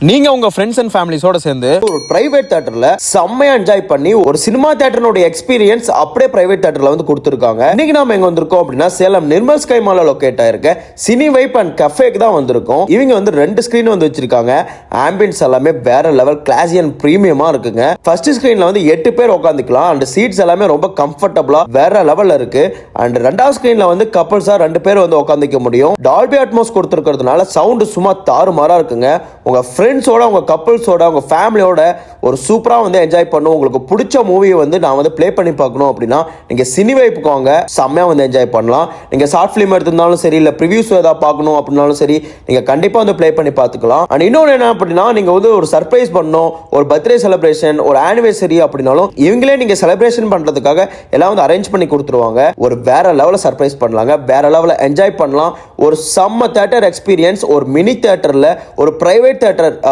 நீங்க உங்க friends and ஃபேமிலிஸோட சேர்ந்து ஒரு பிரைவேட் தியேட்டர்ல செம்மையா என்ஜாய் பண்ணி ஒரு சினிமா தியேட்டரோட எக்ஸ்பீரியன்ஸ் அப்படியே பிரைவேட் தியேட்டர்ல வந்து கொடுத்துருக்காங்க. இன்னைக்கு நாம எங்க வந்திருக்கோம் அப்படின்னா சேலம் நிர்மல் ஸ்கை மால்ல லொகேட் ஆயிருக்க சினி வைப் அண்ட் கஃபேக்கு தான் வந்திருக்கோம். இவங்க வந்து 2 ஸ்கிரீன் வந்து வச்சிருக்காங்க. ஆம்பியன்ஸ் எல்லாமே வேற லெவல் கிளாசி அண்ட் பிரீமியமா இருக்குங்க. ஃபர்ஸ்ட் ஸ்கிரீன்ல வந்து 8 பேர் உட்காந்துக்கலாம். அண்ட் சீட்ஸ் எல்லாமே ரொம்ப கம்ஃபர்டபுளா வேற லெவல்ல இருக்கு. அண்ட் ரெண்டாவது ஸ்கிரீன்ல வந்து கப்பல்ஸா 2 பேர் வந்து உட்காந்துக்க முடியும். டால்பி அட்மாஸ் கொடுத்துருக்கிறதுனால சவுண்ட் சும்மா தாறுமாறா இருக்குங்க. உங்க ஃப்ரெண்ட்ஸோட உங்க கப்பல்ஸோட உங்க ஃபேமிலியோட ஒரு சூப்பரா வந்து என்ஜாய் பண்ணும். உங்களுக்கு பிடிச்ச மூவியை வந்து நான் வந்து ப்ளே பண்ணி பார்க்கணும் அப்படின்னா நீங்க சினி வைப்புக்கு வாங்க, செம்மையா வந்து என்ஜாய் பண்ணலாம். நீங்க ஷார்ட் ஃபிலிம் எடுத்திருந்தாலும் சரி, இல்ல ப்ரிவியூஸ் ஏதாவது பார்க்கணும் அப்படின்னாலும் சரி, நீங்க கண்டிப்பா வந்து ப்ளே பண்ணி பார்த்துக்கலாம். அண்ட் இன்னொன்று என்ன அப்படின்னா, நீங்க வந்து ஒரு சர்ப்ரைஸ் பண்ணணும், ஒரு பர்த்டே செலிப்ரேஷன், ஒரு ஆனிவர்சரி அப்படின்னாலும் இவங்களே நீங்க செலிப்ரேஷன் பண்றதுக்காக எல்லாம் வந்து அரேஞ்ச் பண்ணி கொடுத்துருவாங்க. ஒரு வேற லெவல சர்ப்ரைஸ் பண்ணலாங்க, வேற லெவல என்ஜாய் பண்ணலாம். ஒரு செம்ம தியேட்டர் எக்ஸ்பீரியன்ஸ் ஒரு மினி தியேட்டர்ல, ஒரு பிரைவேட் தியேட்டர்